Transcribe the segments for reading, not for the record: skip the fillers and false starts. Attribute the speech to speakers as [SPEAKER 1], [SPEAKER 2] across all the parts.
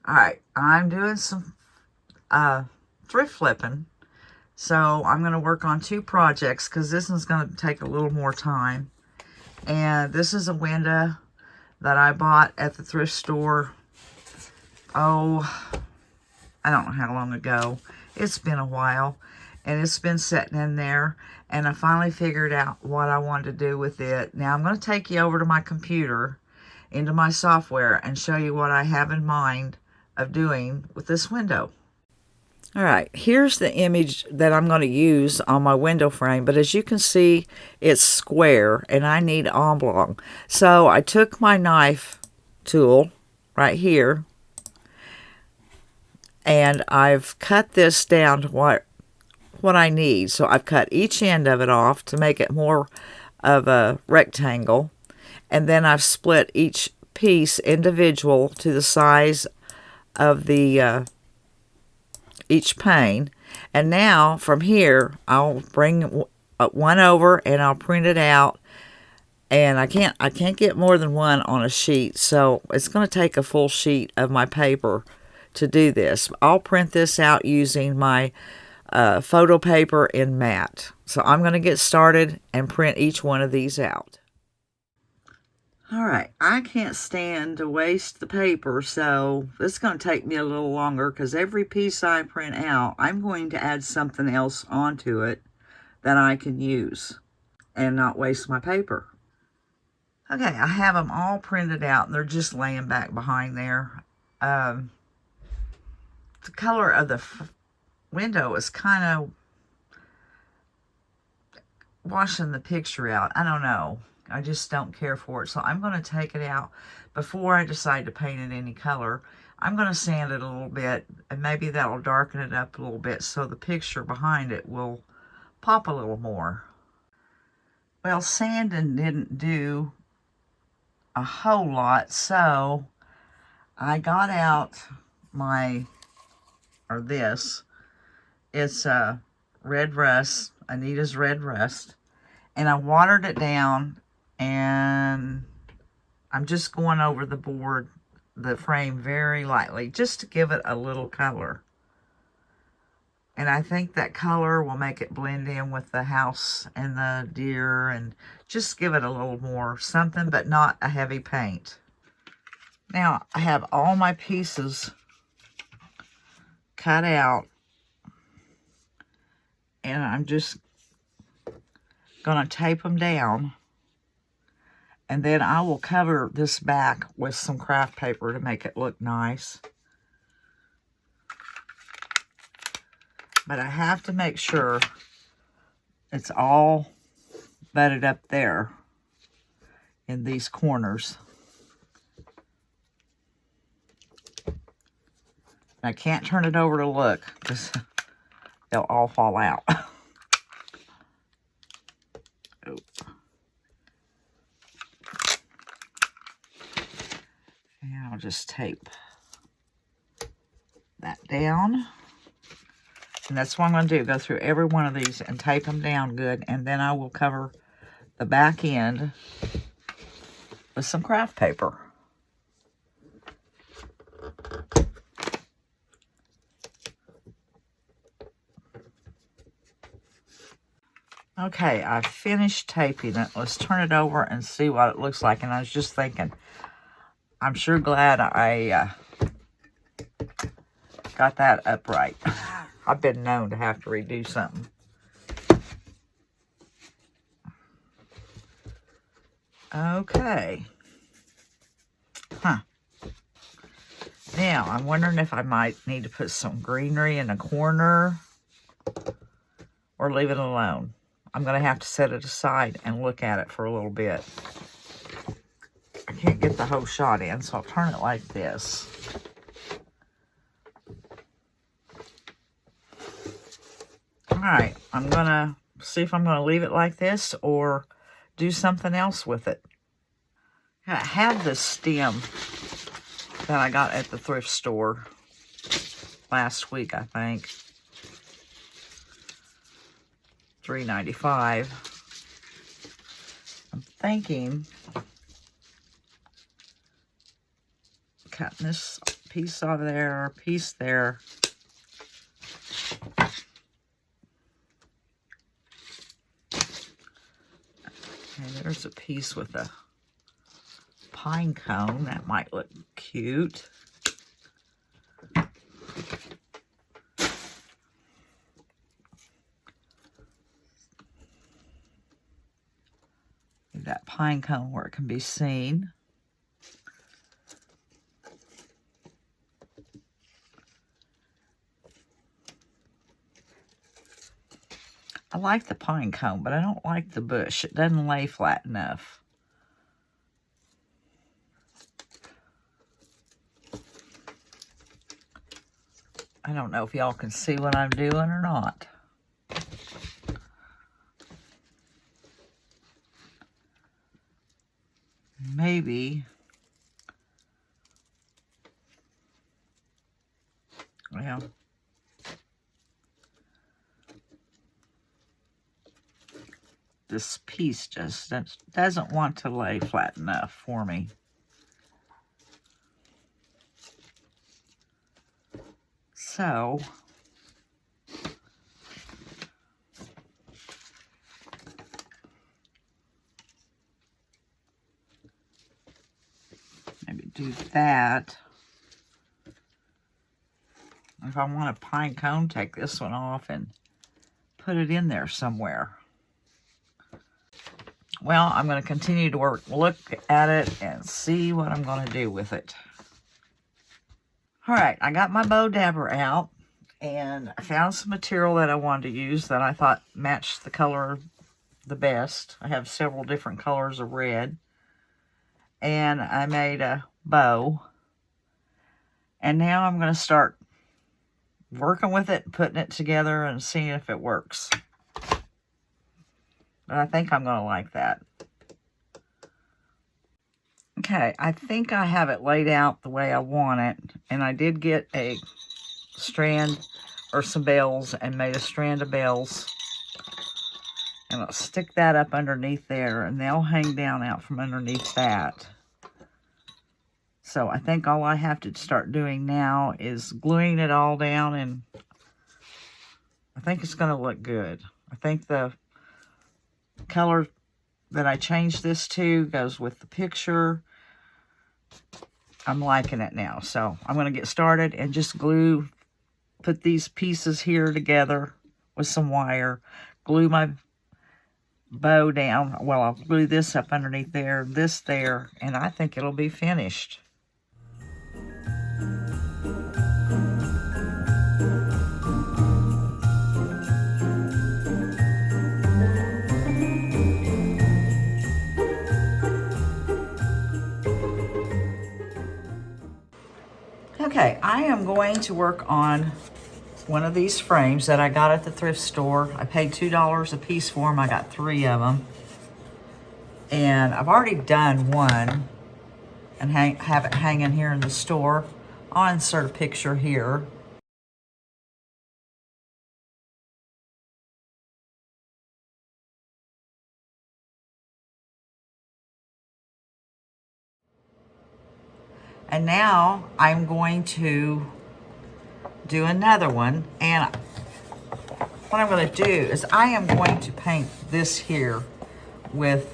[SPEAKER 1] All right, I'm doing some thrift flipping. So I'm going to work on 2 projects because this one's going to take a little more time. And this is a window that I bought at the thrift store. Oh, I don't know how long ago. It's been a while. And it's been sitting in there. And I finally figured out what I wanted to do with it. Now I'm going to take you over to my computer, into my software, and show you what I have in mind of doing with this window. All right, here's the image that I'm going to use on my window frame, but as you can see, it's square and I need oblong. So I took my knife tool right here and I've cut this down to what I need. So I've cut each end of it off to make it more of a rectangle, and then I've split each piece individual to the size of the each pane. And now from here I'll bring one over and I'll print it out, and I can't get more than one on a sheet, so it's going to take a full sheet of my paper to do this. I'll print this out using my photo paper in matte. So I'm going to get started and print each one of these out. Alright, I can't stand to waste the paper, so this is going to take me a little longer because every piece I print out, I'm going to add something else onto it that I can use and not waste my paper. Okay, I have them all printed out and they're just laying back behind there. The color of the window is kind of washing the picture out. I don't know. I just don't care for it. So I'm going to take it out before I decide to paint it any color. I'm going to sand it a little bit, and maybe that'll darken it up a little bit so the picture behind it will pop a little more. Well, sanding didn't do a whole lot, so I got out this. It's red rust, Anita's red rust, and I watered it down, and I'm just going over the board, the frame, very lightly, just to give it a little color. And I think that color will make it blend in with the house and the deer, and just give it a little more something, but not a heavy paint. Now, I have all my pieces cut out, and I'm just going to tape them down, and then I will cover this back with some craft paper to make it look nice. But I have to make sure it's all butted up there in these corners. I can't turn it over to look because they'll all fall out. And I'll just tape that down. And that's what I'm going to do. Go through every one of these and tape them down good. And then I will cover the back end with some craft paper. Okay, I finished taping it. Let's turn it over and see what it looks like. And I was just thinking, I'm sure glad I got that upright. I've been known to have to redo something. Okay. Now, I'm wondering if I might need to put some greenery in a corner or leave it alone. I'm going to have to set it aside and look at it for a little bit. I can't get the whole shot in, so I'll turn it like this. Alright, I'm going to see if I'm going to leave it like this or do something else with it. I have this stem that I got at the thrift store last week, I think. $3.95. I'm thinking cutting this piece over there, a piece there. And there's a piece with a pine cone. That might look cute. That pine cone where it can be seen. I like the pine cone, but I don't like the bush. It doesn't lay flat enough. I don't know if y'all can see what I'm doing or not. Maybe. Well. This piece just doesn't want to lay flat enough for me. So, maybe do that. If I want a pine cone, take this one off and put it in there somewhere. Well, I'm going to continue to look at it and see what I'm going to do with it. All right, I got my Bowdabra out, and I found some material that I wanted to use that I thought matched the color the best. I have several different colors of red. And I made a bow. And now I'm going to start working with it, putting it together, and seeing if it works. But I think I'm going to like that. Okay, I think I have it laid out the way I want it. And I did get a strand or some bells and made a strand of bells. And I'll stick that up underneath there, and they'll hang down out from underneath that. So I think all I have to start doing now is gluing it all down, and I think it's going to look good. I think the color that I changed this to goes with the picture. I'm liking it now. So I'm going to get started and just put these pieces here together with some wire, glue my bow down. Well, I'll glue this up underneath there, this there, and I think it'll be finished. Okay, I am going to work on one of these frames that I got at the thrift store. I paid $2 a piece for them. I got 3 of them. And I've already done one and have it hanging here in the store. I'll insert a picture here. And now I'm going to do another one. And what I'm going to do is I am going to paint this here with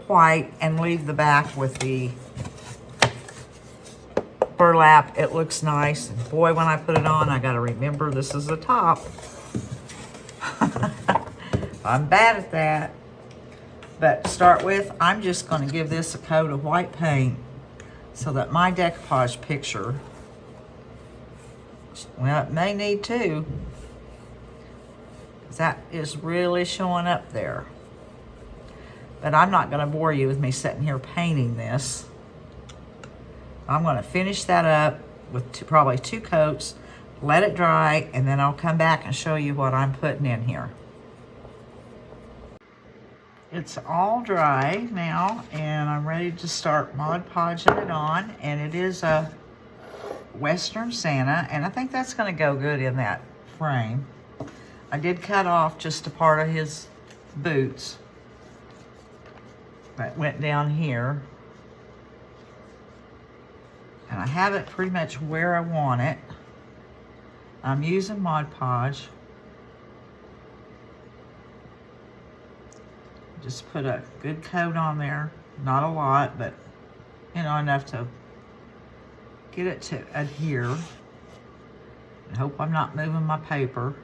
[SPEAKER 1] white and leave the back with the burlap. It looks nice. And boy, when I put it on, I got to remember this is the top. I'm bad at that. But to start with, I'm just going to give this a coat of white paint so that my decoupage picture, well, it may need two, because that is really showing up there. But I'm not going to bore you with me sitting here painting this. I'm going to finish that up with probably 2 coats, let it dry, and then I'll come back and show you what I'm putting in here. It's all dry now, and I'm ready to start Mod Podging it on. And it is a Western Santa, and I think that's going to go good in that frame. I did cut off just a part of his boots that went down here. And I have it pretty much where I want it. I'm using Mod Podge. Just put a good coat on there. Not a lot, but you know, enough to get it to adhere. I hope I'm not moving my paper.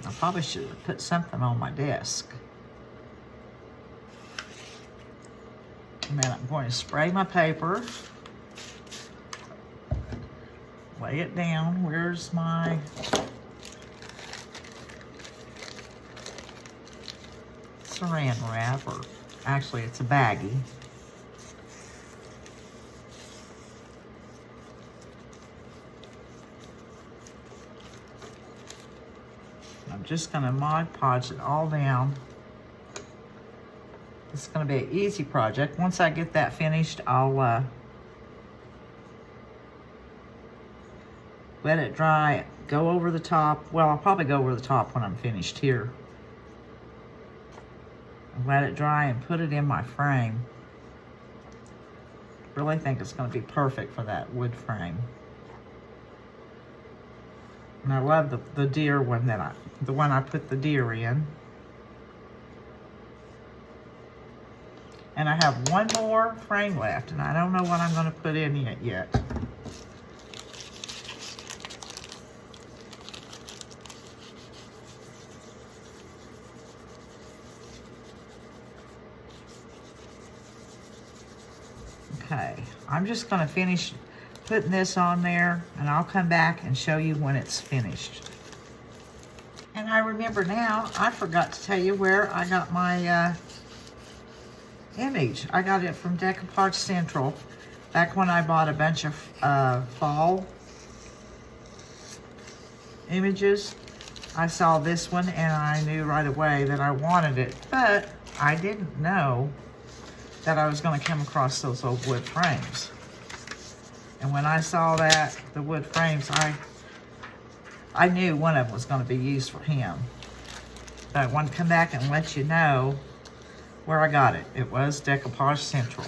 [SPEAKER 1] I probably should have put something on my desk. And then I'm going to spray my paper. Lay it down. Where's my saran wrap? Or actually, it's a baggie. I'm just going to Mod Podge it all down. It's going to be an easy project. Once I get that finished, I'll let it dry, go over the top. Well, I'll probably go over the top when I'm finished here. Let it dry and put it in my frame. Really think it's going to be perfect for that wood frame. And I love the deer one the one I put the deer in. And I have one more frame left, and I don't know what I'm going to put in it yet. Okay, I'm just going to finish putting this on there, and I'll come back and show you when it's finished. And I remember now, I forgot to tell you where I got my image. I got it from Decoupage Central back when I bought a bunch of fall images. I saw this one and I knew right away that I wanted it, but I didn't know that I was going to come across those old wood frames. And when I saw that, the wood frames, I knew one of them was going to be used for him. But I wanted to come back and let you know where I got it. It was Decoupage Central.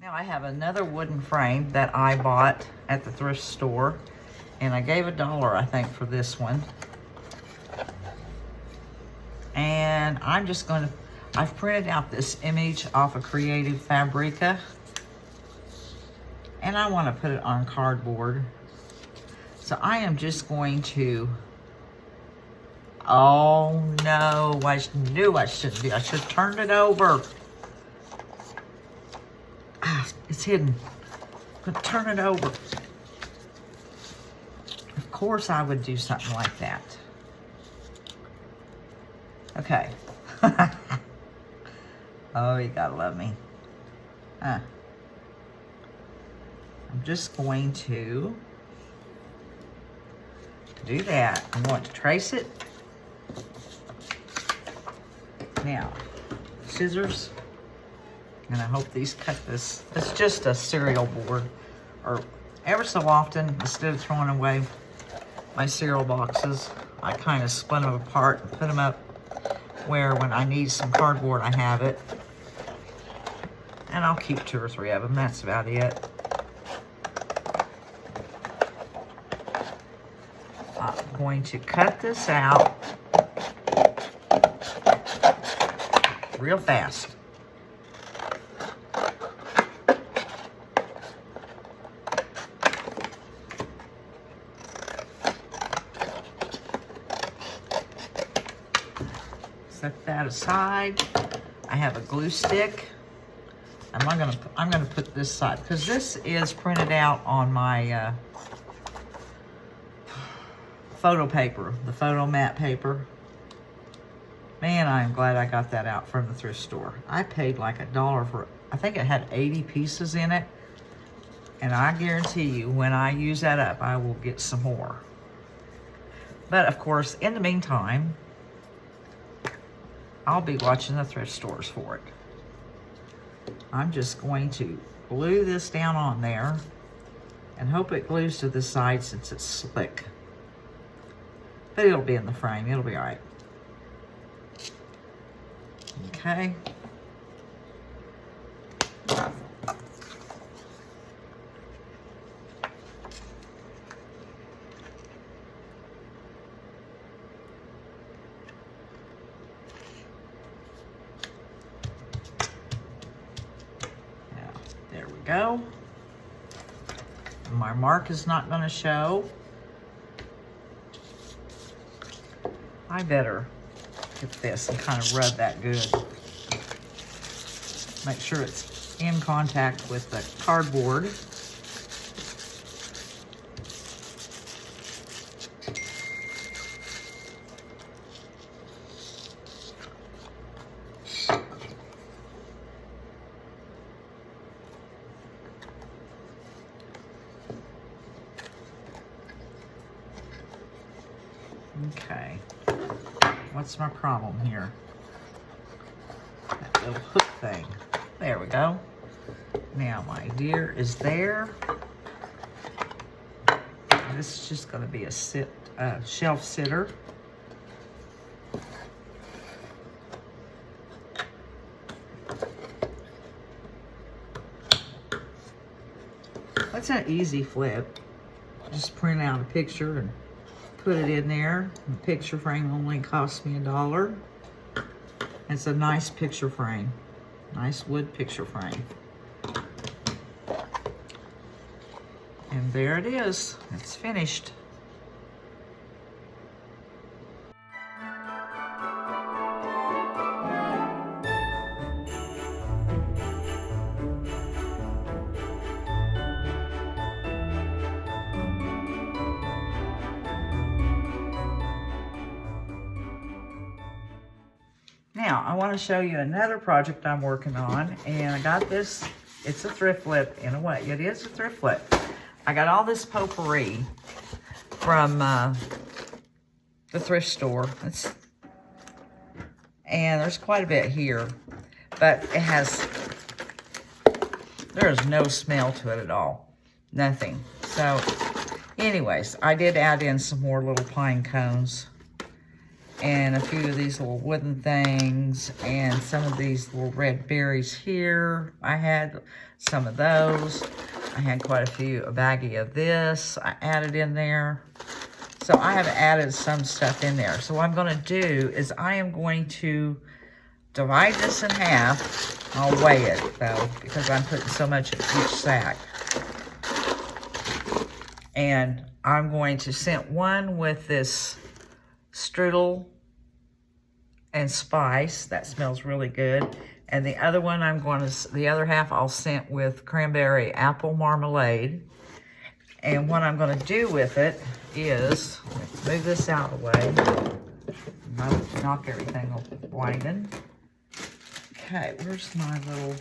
[SPEAKER 1] I have another wooden frame that I bought at the thrift store, and I gave $1, I think, for this one. And I'm just going to, I've printed out this image off of Creative Fabrica, and I want to put it on cardboard. So I am just going to, oh no, I knew I shouldn't be. I should have turned it over. It's hidden. I'm gonna turn it over. Of course I would do something like that. Okay. Oh, you gotta love me. I'm just going to do that. I'm going to trace it. Now, scissors. And I hope these cut this. It's just a cereal board. Or ever so often, instead of throwing away my cereal boxes, I kind of split them apart and put them up where when I need some cardboard, I have it. And I'll keep 2 or 3 of them. That's about it. I'm going to cut this out real fast. Set that aside. I have a glue stick. I'm gonna put this side because this is printed out on my photo paper, the photo mat paper. Man, I'm glad I got that out from the thrift store. I paid like $1 for, I think it had 80 pieces in it, And I guarantee you, when I use that up, I will get some more. But of course, in the meantime, I'll be watching the thrift stores for it. I'm just going to glue this down on there and hope it glues to the side since it's slick. But it'll be in the frame, it'll be all right. Okay. There we go. My mark is not going to show. I better get this and kind of rub that good. Make sure it's in contact with the cardboard. Okay, what's my problem here? That little hook thing. There we go. Now my deer is there. This is just going to be a shelf sitter. That's an easy flip. Just print out a picture and put it in there. The picture frame only cost me $1. It's a nice picture frame. Nice wood picture frame. And there it is. It's finished. Now, I want to show you another project I'm working on, and I got this. It's a thrift flip in a way. It is a thrift flip. I got all this potpourri from the thrift store. And there's quite a bit here, but there's no smell to it at all. Nothing. So, anyways, I did add in some more little pine cones and a few of these little wooden things and some of these little red berries here. I had some of those. I had quite a baggie of this I added in there. So I have added some stuff in there. So what I'm going to do is I am going to divide this in half. I'll weigh it though, because I'm putting so much in each sack. And I'm going to scent one with this strudel and spice. That smells really good. And the other one the other half I'll scent with cranberry apple marmalade. And what I'm going to do with it is, let's move this out of the way. Knock everything blinding. Okay, where's my little,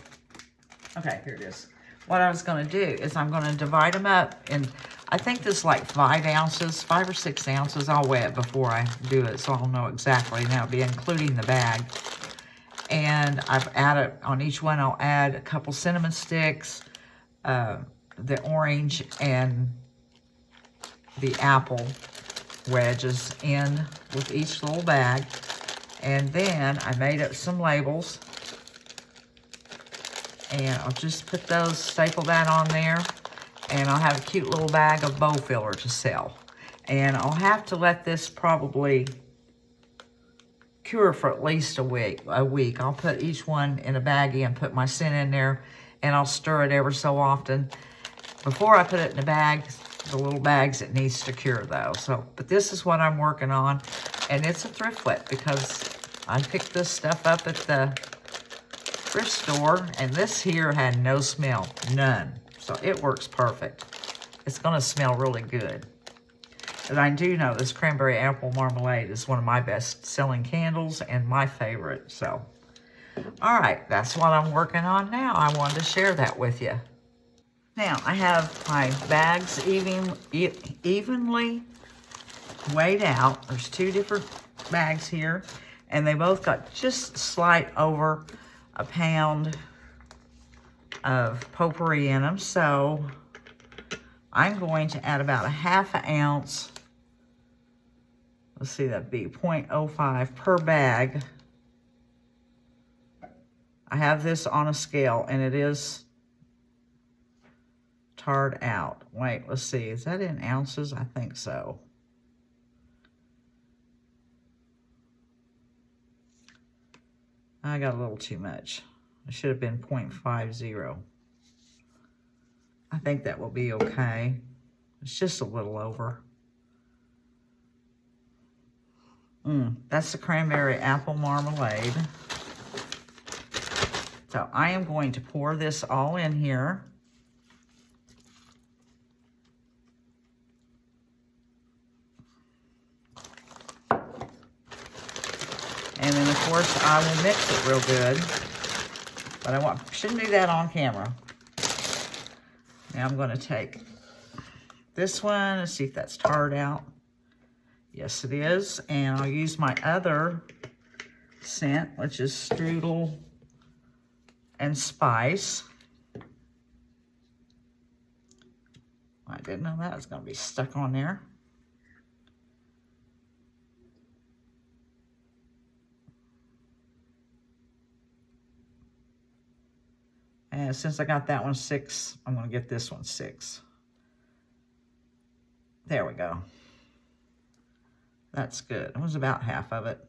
[SPEAKER 1] okay, here it is. What I was going to do is I'm going to divide them up in, I think this is like 5 ounces, 5 or 6 ounces. I'll weigh it before I do it, so I'll know exactly. Now, it'll be including the bag. And I've added, on each one, I'll add a couple cinnamon sticks, the orange and the apple wedges in with each little bag. And then I made up some labels. And I'll just put those, staple that on there. And I'll have a cute little bag of bow filler to sell. And I'll have to let this probably cure for at least a week. I'll put each one in a baggie and put my scent in there. And I'll stir it ever so often. Before I put it in the bag, the little bags it needs to cure though. So, but this is what I'm working on. And it's a thrift flip because I picked this stuff up at the thrift store, and this here had no smell, none. So it works perfect. It's gonna smell really good. And I do know this cranberry apple marmalade is one of my best selling candles and my favorite, so. All right, that's what I'm working on now. I wanted to share that with you. Now, I have my bags evenly weighed out. There's 2 different bags here, and they both got just slight over a pound of potpourri in them. So I'm going to add about a ½ ounce. Let's see, that'd be 0.05 per bag. I have this on a scale, and it is tarred out. Wait, let's see. Is that in ounces? I think so. I got a little too much. It should have been 0.50. I think that will be okay. It's just a little over. That's the cranberry apple marmalade. So I am going to pour this all in here. And then, of course, I will mix it real good. But I shouldn't do that on camera. Now I'm going to take this one and see if that's tarred out. Yes, it is. And I'll use my other scent, which is strudel and spice. I didn't know that was going to be stuck on there. And since I got that one 6, I'm going to get this one 6. There we go. That's good. It was about half of it.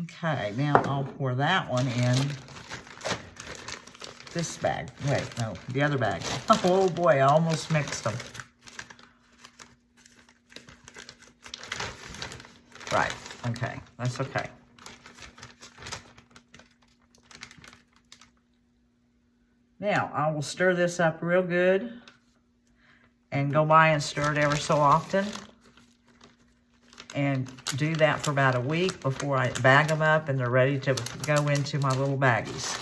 [SPEAKER 1] Okay, now I'll pour that one in this bag. Wait, no, the other bag. Oh boy, I almost mixed them. Right, okay, that's okay. Now, I will stir this up real good and go by and stir it ever so often. And do that for about a week before I bag them up and they're ready to go into my little baggies.